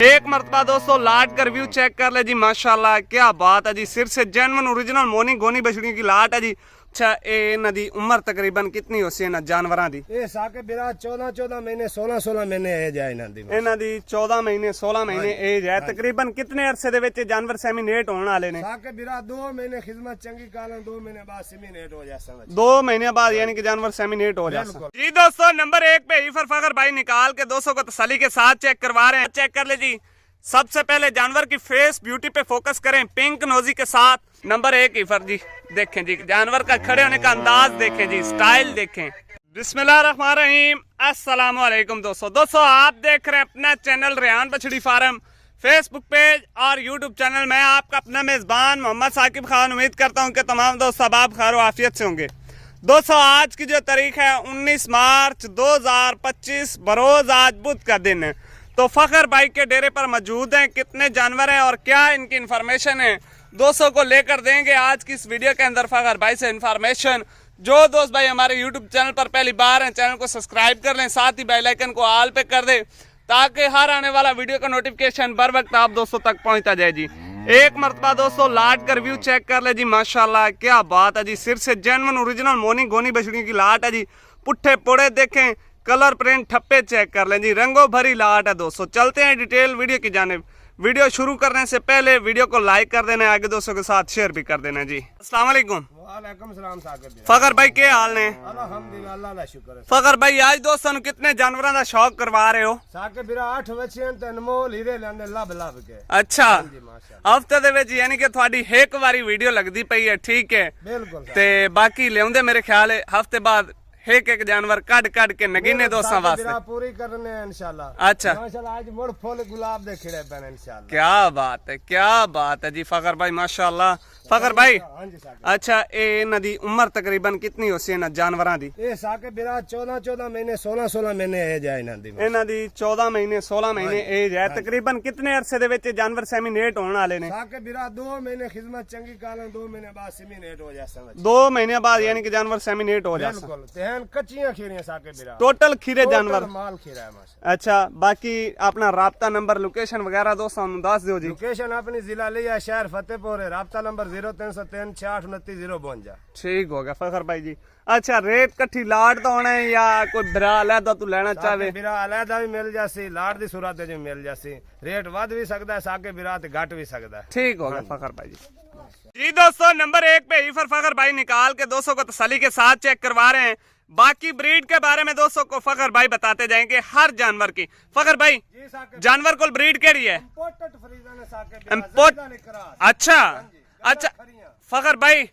एक मरतबा दोस्तों लाट का रिव्यू चेक कर ले जी। माशाल्लाह क्या बात है जी। सिर से जेन्युइन ओरिजिनल मोनी गोनी बछड़ी की लाट है जी। अच्छा ए नदी उम्र तकरीबन कितनी हो सी ना जानवरां दी? ये साके बिरा 14 महीने 16 महीने एज है इन्हां दी 14 महीने 16 महीने एज है। तकरीबन कितने अरसे दे विच जानवर सेमिनेट होने वाले ने? साके बिरा 2 महीने खिदमत चंगी कालन 2 महीने बाद सेमिनेट हो जासा। 2 महीने बाद यानी कि जानवर सेमिनेट हो जाता जी। दोस्तों नंबर 1 पे ईफर फखर भाई निकाल के 200 को तसल्ली के साथ चेक करवा रहे हैं। चेक कर ले जी। सबसे पहले जानवर की फेस ब्यूटी पे फोकस करें, पिंक नोजी के साथ। नंबर 1 ईफर जी देखें जी, जानवर का खड़े होने का अंदाज देखें जी, स्टाइल देखें। बिस्मिल्लाहिर्रहमानिर्रहीम, अस्सलाम वालेकुम दोस्तों आप देख रहे हैं अपना चैनल रेहान बछड़ी फार्म, फेसबुक पेज और यूट्यूब चैनल। मैं आपका अपना मेजबान मोहम्मद साकिब खान। उम्मीद करता हूँ कि तमाम दोस्त अब खैर आफियत से होंगे। दोस्तों आज की जो तारीख है 19 मार्च 2025, बरोज आज बुध का दिन है। तो फखर भाई के डेरे पर मौजूद हैं। कितने जानवर हैं और क्या इनकी इन्फॉर्मेशन है दोस्तों को लेकर देंगे आज की इस वीडियो के अंदर फखर भाई से इन्फॉर्मेशन। जो दोस्त भाई हमारे यूट्यूब चैनल पर पहली बार हैं, चैनल को सब्सक्राइब कर लें, साथ ही बेल आइकन को ऑल पे कर दें ताकि हर आने वाला वीडियो का नोटिफिकेशन बर वक्त आप दोस्तों तक पहुंचता जाए जी। एक मरतबा दोस्तों लाट का रिव्यू चेक कर ले जी। माशाल्लाह क्या बात है जी। सिर से जेन्युइन ओरिजिनल मोनी गोनी बछड़ी की लाट है जी। पुट्ठे पोड़े देखें, कलर प्रिंट ठप्पे चेक कर लें जी। रंगों भरी लाट है दोस्तों। चलते हैं डिटेल वीडियो की जानिब। वीडियो शुरू करने से पहले वीडियो को लाइक कर देना है, आगे दोस्तों के साथ शेयर भी कर देना जी। अस्सलाम वालेकुम। वालेकुम सलाम साकिब। फखर भाई के हाल ने? अल्हम्दुलिल्लाह, अल्लाह दा शुक्र है। फखर भाई आज दोस्तों नु कितने जानवरों का शौक करवा रहे हो? साके बिरा 8 बच्चे ते अनमोल हीरे लेंदे लब के। अच्छा हफ्ते दे विच यानी कि थोड़ी एक बारी वीडियो लगदी पई है, ठीक है बिल्कुल। ते बाकी लेउंदे मेरे ख्याल है हफ्ते बाद एक जानवर कट के नगीने दोस्तों वास्ते पूरी करने हैं इंशाल्लाह। अच्छा माशाल्लाह आज मोड़ फूल गुलाब दे खिड़े बन इंशाल्लाह। क्या बात है, क्या बात है जी फखर भाई माशाल्लाह। फखर भाई अच्छा ए नदी उम्र तकरीबन कितनी हो सी ना जानवरां दी? ये साके बिरा 14 महीने 16 महीने एज है इन्हां दी 14 महीने 16 महीने एज है। तकरीबन कितने अरसे दे विच जानवर सेमिनेट होने वाले ने? साके बिरा 2 महीने खिदमत चंगी कालन 2 महीने बाद सेमिनेट हो जासा। 2 महीने बाद यानी कि जानवर सेमिनेट हो जाता। बिल्कुल तेहन कच्चियां खीरियां साके बिरा। टोटल खीरे जानवर माल खीरा है माशाल्लाह। अच्छा बाकी अपना राब्ता नंबर लोकेशन वगैरह दोस्तों दस दो जी। लोकेशन अपनी जिला लिया शहर फतेहपुर है। राब्ता नंबर 0303 6829 052। ठीक हो गया फखर भाई जी। अच्छा रेट कट्ठी लाट तो होना है या कोई बिरा अलहदा तू लेना चाहे? बिरा अलहदा भी मिल जासी, लाट दी सूरत भी मिल जासी। रेट वध भी सकता है साके बिरा ते घट भी सकता है। ठीक हो गया फखर भाई जी। दोस्तों नंबर 1 पे ईफर फखर भाई निकाल के 200 को तसल्ली के साथ चेक करवा रहे हैं। बाकी ब्रीड के बारे में दोस्तों को फखर भाई बताते जाएंगे हर जानवर की। फखर भाई जानवर को ब्रीड केड़ी है? अच्छा अच्छा फखर भाई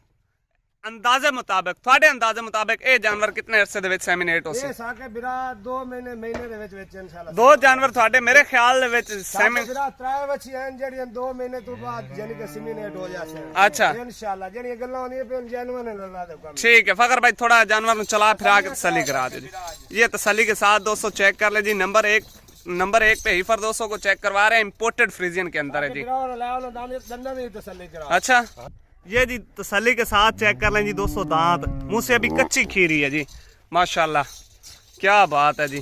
अंदाजे मुताबिक थोड़े अंदाजे मुताबिक ए जानवर कितने अरसे दे विच सेमिनेट हो सी? साके बिरा 2 महीने दे विच इंशाल्लाह। 2 जानवर थोड़े मेरे ख्याल दे विच सेमिनेट बिरा 3 बच्ची हैं जेडी 2 महीने तो बाद यानी कि सेमिनेट हो जासे। अच्छा इंशाल्लाह जेडी गल्लां होनी पे जानवर ने लड़ा दे काम। ठीक है फखर भाई थोड़ा जानवर नु चला फिरा के तसल्ली करा दे जी। ये तसल्ली के साथ दोस्तों चेक कर ले जी। नंबर 1 पे हीफर दोस्तों को चेक करवा रहे हैं। इंपोर्टेड फ्रीजियन के अंदर है जी। अच्छा ये जी तसल्ली के साथ चेक कर लें जी दोस्तों। दांत मुंह से अभी कच्ची खीरी है जी। माशाल्लाह क्या बात है जी।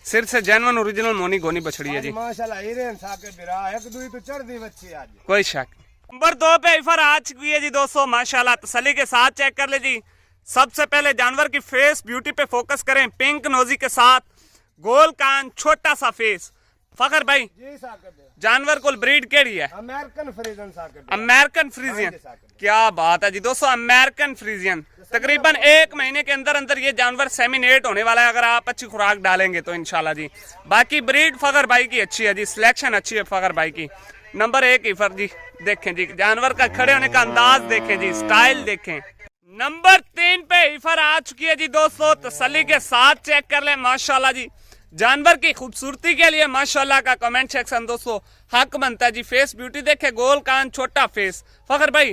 सिर से जेन्युइन ओरिजिनल मोनी गोनी बछड़ी है जी। माशाल्लाह हीरे साके बिरा एक दूई तो चढ़दी बच्ची आज कोई शक। नंबर 2 पे ईफर आ चुकी है जी दोस्तों। माशाल्लाह तसल्ली के साथ चेक कर ले जी। सबसे पहले जानवर की फेस ब्यूटी पे फोकस करें, पिंक नोजी के साथ, गोल कान, छोटा सा फेस। फखर भाई जी साके जानवर को ब्रीड केड़ी है? अमेरिकन फ्रीजियन साके। अमेरिकन फ्रीजियन क्या बात है जी दोस्तों। अमेरिकन फ्रीजियन तकरीबन 1 महीने के अंदर अंदर ये जानवर सेमिनेट होने वाला है अगर आप अच्छी खुराक डालेंगे तो इंशाल्लाह जी। बाकी ब्रीड फखर भाई की अच्छी है जी, सिलेक्शन अच्छी है फखर भाई की। नंबर 1 ईफर जी देखें जी, जानवर का खड़े होने का अंदाज देखें जी, स्टाइल देखें। नंबर 3 पे ईफर आ चुकी है जी दोस्तों। तसल्ली के साथ चेक कर ले। माशाल्लाह जी जानवर की खूबसूरती के लिए माशाल्लाह का कमेंट सेक्शन दोस्तों हक बनता है जी। फेस ब्यूटी देखे, गोल कान, छोटा फेस। फखर भाई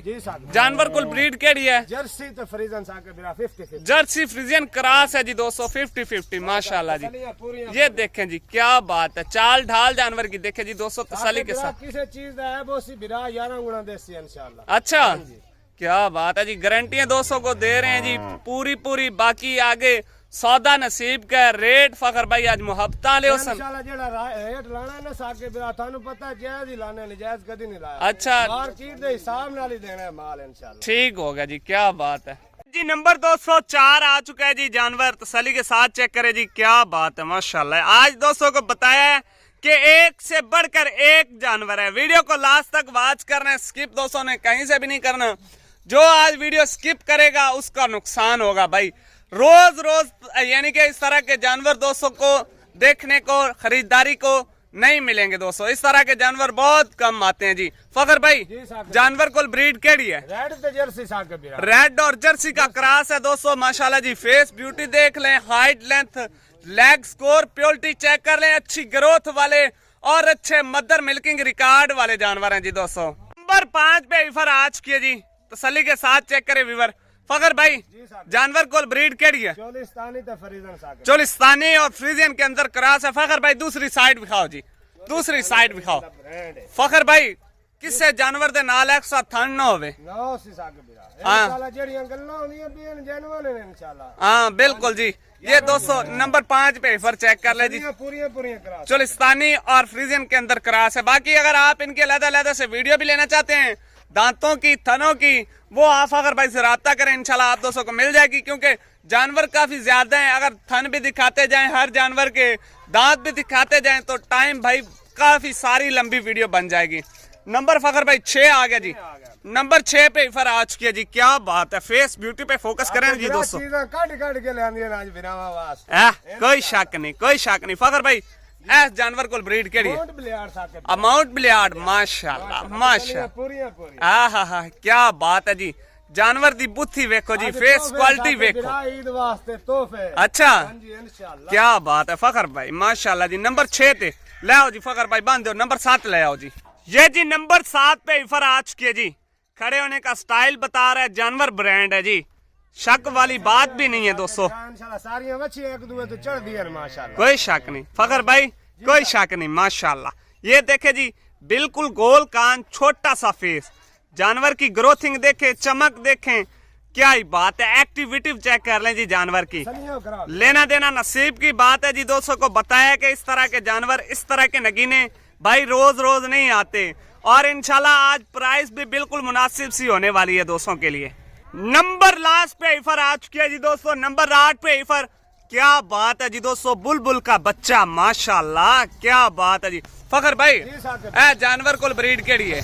जानवर को ब्रीड केड़ी है? जर्सी तो फ्रीजियन साके बिरा 50-50। जर्सी फ्रीजियन क्रॉस है जी दोस्तों 50-50 माशाल्लाह जी। ये देखें जी क्या बात है। चाल ढाल जानवर की देखे जी दोस्तों तसल्ली के साथ। किसी चीज दा है वो सी बिरा 11 गुना देसी इंशाल्लाह। अच्छा क्या बात है जी। गारंटियां दोस्तों को दे रहे हैं जी पूरी। बाकी आगे सौदा नसीब का रेट फखर भाई आज मुहब्बत ले उसन इंशाल्लाह जेड़ा रेट लाना है ना साके बिरा थानू पता है जायज ही लाने नजायज कदी नहीं लाया। अच्छा मार्केट दे हिसाब नाल ही देना है माल इंशाल्लाह। ठीक हो गया जी, क्या बात है जी। नंबर 204 आ चुका है जी जानवर, तसल्ली के साथ चेक करें जी, क्या बात है माशाल्लाह। आज दोस्तों को बताया है कि एक से बढ़कर एक जानवर है। वीडियो को लास्ट तक वॉच करना है, स्किप दोस्तों ने कहीं से भी नहीं करना। जो आज वीडियो स्किप करेगा उसका नुकसान होगा भाई। रोज रोज यानी कि इस तरह के जानवर दोस्तों को देखने को, खरीदारी को नहीं मिलेंगे दोस्तों। इस तरह के जानवर बहुत कम आते हैं जी। फखर भाई जानवर को ब्रीड केड़ी है? रेड ते जर्सी साके बिरा। रेड और जर्सी का क्रॉस है दोस्तों माशाल्लाह जी। फेस ब्यूटी देख लें, height length, leg score, purity check कर लें, अच्छी ग्रोथ वाले और अच्छे मदर मिल्किंग रिकॉर्ड वाले जानवर हैं जी दोस्तों। नंबर 5 पे विफर आज किए जी, तसल्ली के साथ चेक करें विवर। फखर भाई जानवर को ब्रीड केड़ी है? चोलिस्तानी और फ्रीजियन के अंदर क्रॉस है। फखर भाई दूसरी साइड दिखाओ जी, दूसरी साइड दिखाओ। फखर भाई किससे जानवर दे नाल एक साथ थन ना होवे। हाँ बिल्कुल जी। ये दोस्तों नंबर 5 पे फिर चेक कर ले जी, चोलिस्तानी और फ्रीजियन के अंदर क्रॉस है। बाकी अगर आप इनके अलग-अलग से वीडियो भी लेना चाहते हैं, दांतों की, थनों की, वो आप अगर भाई से राब्ता करें इंशाल्लाह आप दोस्तों को मिल जाएगी। क्योंकि जानवर काफी ज्यादा हैं, अगर थन भी दिखाते जाएं, हर जानवर के दांत भी दिखाते जाएं तो टाइम भाई काफी सारी लंबी वीडियो बन जाएगी। नंबर फखर भाई 6 आ गया जी। नंबर 6 पे फिर आज किया जी, क्या बात है। फेस ब्यूटी पे फोकस करें जी दोस्तों। कोई शक नहीं, कोई शक नहीं। फखर भाई ऐस जानवर को ब्रीड केड़ी अमाउंट बिलियार्ड माशाल्लाह माशाल्लाह। हाँ क्या बात है जी। जानवर दी बुद्धि वेखो जी, फेस क्वालिटी वेखो। अच्छा क्या बात है फखर भाई माशाल्लाह जी। नंबर 6 पे ले आओ जी फखर भाई, बांध दो। नंबर 7 ले आओ जी। ये जी नंबर 7 पे इफर आज किए जी। खड़े होने का स्टाइल बता रहा है, जानवर ब्रांड है जी, शक वाली बात भी नहीं है दोस्तों। कोई शक नहीं फखर भाई, कोई शक नहीं माशाल्लाह। ये देखे जी बिल्कुल गोल कान, छोटा सा फेस, जानवर की ग्रोथिंग देखे, चमक देखें, क्या ही बात है। एक्टिविटी चेक कर लें जी जानवर की, लेना देना नसीब की बात है जी। दोस्तों को बताया कि इस तरह के जानवर, इस तरह के नगीने भाई रोज रोज नहीं आते। और इंशाल्लाह आज प्राइस भी बिल्कुल मुनासिब सी होने वाली है दोस्तों के लिए। नंबर लास्ट पे इफर आ चुकी है जी दोस्तों, नंबर 8 पे इफर। क्या बात है जी दोस्तों, बुलबुल का बच्चा माशाल्लाह, क्या बात है जी। फखर भाई जानवर को ब्रीड केड़ी है?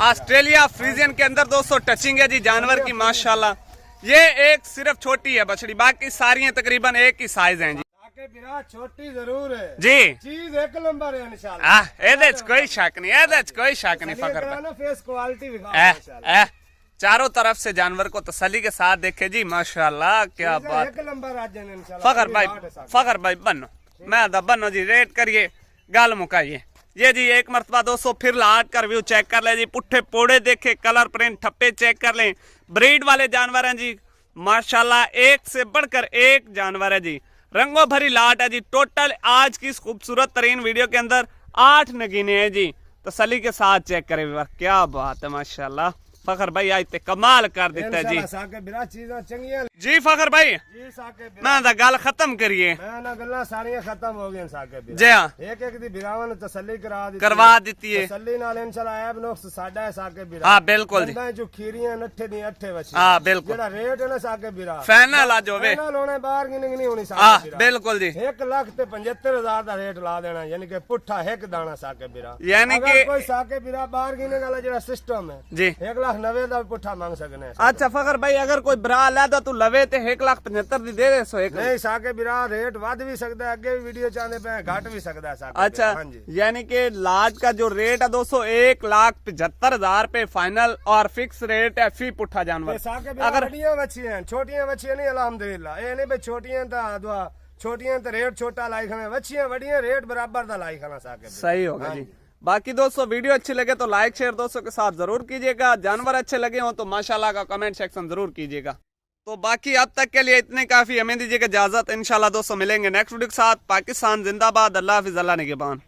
ऑस्ट्रेलिया फ्रीजियन के अंदर दोस्तों टचिंग है जी जानवर की माशाल्लाह। ये एक सिर्फ छोटी है बछड़ी, बाकी सारी तकरीबन एक ही साइज है जी। छोटी जरूर है जी, चीज एक नंबर है इंशाल्लाह। कोई शक नहीं, कोई शक नहीं। फखर भाई फेस क्वालिटी चारों तरफ से जानवर को तसल्ली के साथ देखे जी माशाल्लाह, क्या बात। एक नंबर आज फखर भाई बनो, मैं बनो जी, रेट करिए, गाल मुकाइए। ये जी एक मरतबा दोस्तों फिर लाट कर व्यू चेक कर ले जी, पुट्ठे पोड़े देखे, कलर प्रिंट ठप्पे चेक कर लें। ब्रीड वाले जानवर हैं जी माशाल्लाह, एक से बढ़कर एक जानवर है जी। रंगों भरी लाट है जी। टोटल आज की इस खूबसूरत तरीन वीडियो के अंदर 8 नगीने हैं जी। तसल्ली के साथ चेक करें, क्या बात है माशाल्लाह। फखर भाई आज ते कमाल कर देता है जी। जी फखर भाई मैं गल खत्म करिए। खत्म हो गई जी हाँ, एक दी बिरावन तसल्ली करवा दी है। तसल्ली नाल इंशाल्लाह ऐब नुक्स साडा है साके बिरा। हाँ बिल्कुल जी। जो खीरियां नट्ठे दी अट्ठे वछी। हाँ बिल्कुल। जेड़ा रेट है ना साके बिरा फाइनल आज होवे। फाइनल होने बाहर नहीं होनी साके हाँ बिरा। बिल्कुल जी। 1,75,000 दा रेट ला देना, यानी कि पुट्ठा एक दाना साके बिरा। यानी कि कोई साके बिरा बाहर गिने वाला जेड़ा सिस्टम है जी 1,90,000 दा पुट्ठा मांग सकने। अच्छा फखर भाई अगर कोई बिरा ला दो तू लवे ते 1,75,000 दी दे दे सो एक नहीं साके बिरा रेट वध भी सकता है, अगे भी वीडियो चाहने पे घट भी सकता है साके। अच्छा यानी कि लाट का जो रेट है दोस्तों 1,75,000 पे फाइनल और फिक्स रेट है फी पुट्ठा जानवर। अगर बड़ियां बच्ची हैं, छोटियां बच्चियां नहीं अल्हम्दुलिल्लाह, ये नहीं भाई छोटियां ता छोटियां तो रेट छोटा लाई खाना, बच्चियां बड़ियां रेट बराबर दा लाई खाना साके। सही होगा जी। बाकी दोस्तों वीडियो अच्छी लगे तो लाइक शेयर दोस्तों के साथ जरूर कीजिएगा। जानवर अच्छे लगे हो तो माशाल्लाह का कमेंट सेक्शन जरूर कीजिएगा। तो बाकी अब तक के लिए इतने काफी, हमें दीजिएगा इजाजत। इंशाल्लाह दोस्तों मिलेंगे नेक्स्ट वीडियो के साथ। पाकिस्तान जिंदाबाद, अल्लाह हाफिज, अल्लाह निगहबान।